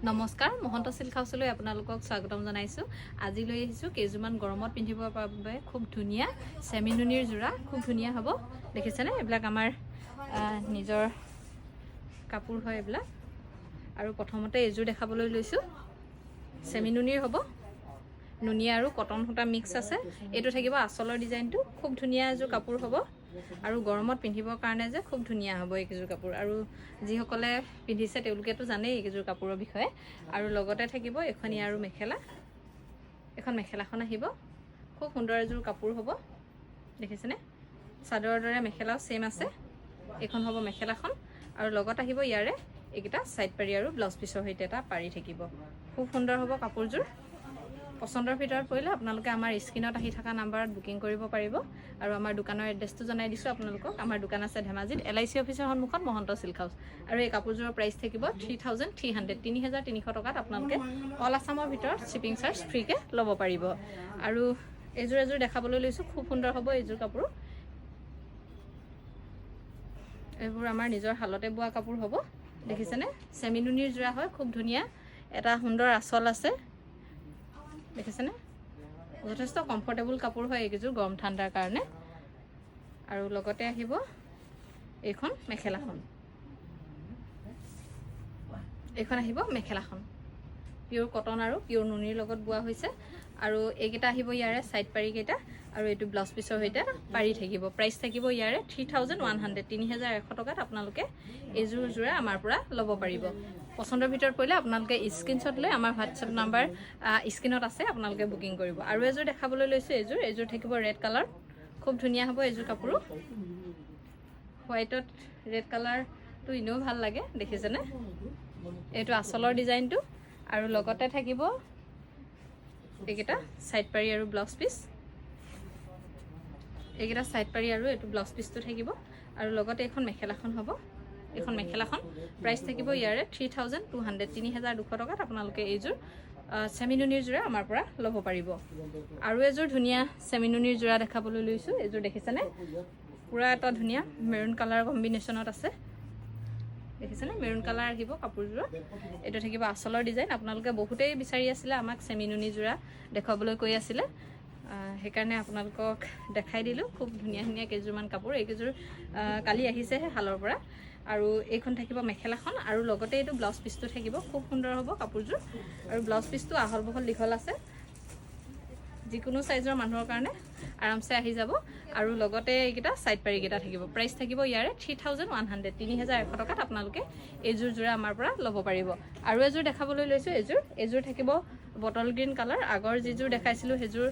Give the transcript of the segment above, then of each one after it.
নমস্কাৰ মহন্ত সিল্ক হাউচলৈ আপোনালোকক স্বাগতম জনাইছো। আজি লৈ আহিছো কেজুমান গৰমত পিন্ধিবৰ বাবে খুব ধুনীয়া সেমিনুনিৰ জোৰা, খুব ধুনীয়া হ'ব। দেখিছেনে, এইবিলাক আমাৰ নিজৰ কাপোৰ হয় এইবিলাক। আৰু প্ৰথমতে এযোৰ দেখাবলৈ লৈছো, সেমিনুনিৰ হ'ব। নুনিয়া আৰু কটন সূতা মিক্স আছে। এইটো থাকিব আঁচলৰ ডিজাইনটো, খুব ধুনীয়া এযোৰ কাপোৰ হ'ব। আৰু গৰমত পিন্ধিবৰ কাৰণে যে খুব ধুনীয়া হ'ব এইকেইযোৰ কাপোৰ। আৰু যিসকলে পিন্ধিছে তেওঁলোকেতো জানেই এইকেইযোৰ কাপোৰৰ বিষয়ে। আৰু লগতে থাকিব এখনি আৰু মেখেলা, এখন মেখেলাখন আহিব। খুব সুন্দৰ এযোৰ কাপোৰ হ'ব। দেখিছেনে, চাদৰৰ দৰে মেখেলাও সেম আছে। এইখন হ'ব মেখেলাখন। আৰু লগত আহিব ইয়াৰে এইকেইটা সাইড পাৰি আৰু ব্লাউজ পিছৰ সৈতে এটা পাৰি থাকিব। খুব সুন্দৰ হ'ব কাপোৰযোৰ। পচন্দৰ ভিতৰত পৰিলে আপোনালোকে আমাৰ স্ক্ৰীনত আহি থকা নাম্বাৰত বুকিং কৰিব পাৰিব। আৰু আমাৰ দোকানৰ এড্ৰেছটো জনাই দিছোঁ আপোনালোকক। আমাৰ দোকান আছে ধেমাজিত LIC অফিচৰ সন্মুখত মহন্ত সিল্ক হাউচ। আৰু এই কাপোৰযোৰৰ প্ৰাইচ থাকিব 3300, 3300 টকাত আপোনালোকে অল আছামৰ ভিতৰত শ্বিপিং চাৰ্জ ফ্ৰীকৈ ল'ব পাৰিব। আৰু এযোৰ দেখাবলৈ লৈছোঁ, খুব সুন্দৰ হ'ব এইযোৰ কাপোৰ। এইবোৰ আমাৰ নিজৰ হালতে বোৱা কাপোৰ হ'ব। দেখিছেনে, সেমিনুনিৰ জোৰা হয়, খুব ধুনীয়া। এটা সুন্দৰ আঁচল আছে। দেখিছেনে, যথেষ্ট কমফৰ্টেবল কাপোৰ হয় এইকেইযোৰ গৰম ঠাণ্ডাৰ কাৰণে। আৰু লগতে আহিব এইখন মেখেলাখন। এইখন আহিব মেখেলাখন, পিয়'ৰ কটন আৰু পিয়'ৰ নুনিৰ লগত বোৱা হৈছে। আৰু এইকেইটা আহিব ইয়াৰে সাইড পাৰিকেইটা। আৰু এইটো ব্লাউজ পিছৰ সৈতে পাৰি থাকিব। প্ৰাইচ থাকিব ইয়াৰে 3100, 3100 টকাত আপোনালোকে এইযোৰ জোৰা আমাৰ পৰা ল'ব পাৰিব। পচন্দৰ ভিতৰত পৰিলে আপোনালোকে স্ক্ৰীনশ্বট লৈ আমাৰ হোৱাটছএপ নাম্বাৰ স্ক্ৰীনত আছে, আপোনালোকে বুকিং কৰিব। আৰু এযোৰ দেখাবলৈ লৈছোঁ, এইযোৰ থাকিব ৰেড কালাৰ। খুব ধুনীয়া হ'ব এইযোৰ কাপোৰো। হোৱাইটত ৰেড কালাৰটো এনেও ভাল লাগে, দেখিছেনে। এইটো আঁচলৰ ডিজাইনটো। আৰু লগতে থাকিব এইকেইটা সাইড পাৰি আৰু ব্লাউজ পিচ। এইকেইটা সাইড পাৰি আৰু এইটো ব্লাউজ পিচটো থাকিব। আৰু লগতে এইখন মেখেলাখন হ'ব। এইখন মেখেলাখন প্ৰাইচ থাকিব ইয়াৰে 3200, 3200 টকাত আপোনালোকে এইযোৰ সেমিনুনিৰ জোৰা আমাৰ পৰা ল'ব পাৰিব। আৰু এযোৰ ধুনীয়া সেমিনুনিৰ জোৰা দেখাবলৈ লৈছোঁ। এইযোৰ দেখিছেনে, পুৰা এটা ধুনীয়া মেৰুন কালাৰ কম্বিনেশ্যনত আছে। দেখিছেনে, মেৰুন কালাৰ আহিব কাপোৰযোৰত। এইটো থাকিব আঁচলৰ ডিজাইন। আপোনালোকে বহুতেই বিচাৰি আছিলে আমাক সেমিনুনি জোৰা দেখুৱাবলৈ কৈ আছিলে, সেইকাৰণে আপোনালোকক দেখাই দিলোঁ। খুব ধুনীয়া ধুনীয়া কেইযোৰমান কাপোৰ। এইকেইযোৰ কালি আহিছেহে শালৰ পৰা। আৰু এইখন থাকিব মেখেলাখন। আৰু লগতে এইটো ব্লাউজ পিচটো থাকিব। খুব সুন্দৰ হ'ব কাপোৰযোৰ। আৰু ব্লাউজ পিচটো আহল বহল দীঘল আছে, যিকোনো চাইজৰ মানুহৰ কাৰণে আৰামছে আহি যাব। আৰু লগতে এইকেইটা সাইড পাৰিকেইটা থাকিব। প্ৰাইচ থাকিব ইয়াৰে 3100, 3100 টকাত আপোনালোকে এইযোৰ জোৰা আমাৰ পৰা ল'ব পাৰিব। আৰু এযোৰ দেখাবলৈ লৈছোঁ, এইযোৰ থাকিব বটল গ্ৰীণ কালাৰ। আগৰ যিযোৰ দেখাইছিলোঁ সেইযোৰ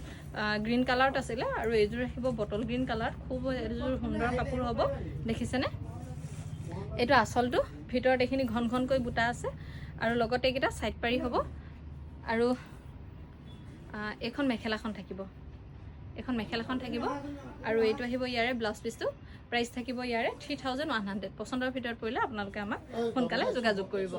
গ্ৰীণ কালাৰত আছিলে, আৰু এইযোৰ আহিব বটল গ্ৰীণ কালাৰ। খুব এইযোৰ সুন্দৰ কাপোৰ হ'ব। দেখিছেনে, এইটো আঁচলটো ভিতৰত এইখিনি ঘন ঘনকৈ বুটা আছে। আৰু লগতে এইকেইটা সাইড পাৰি হ'ব। আৰু এইখন মেখেলাখন থাকিব। এইখন মেখেলাখন থাকিব। আৰু এইটো আহিব ইয়াৰে ব্লাউজ পিচটো। প্ৰাইচ থাকিব ইয়াৰে 3100। পচন্দৰ ভিতৰত পৰিলে আপোনালোকে আমাক সোনকালে যোগাযোগ কৰিব।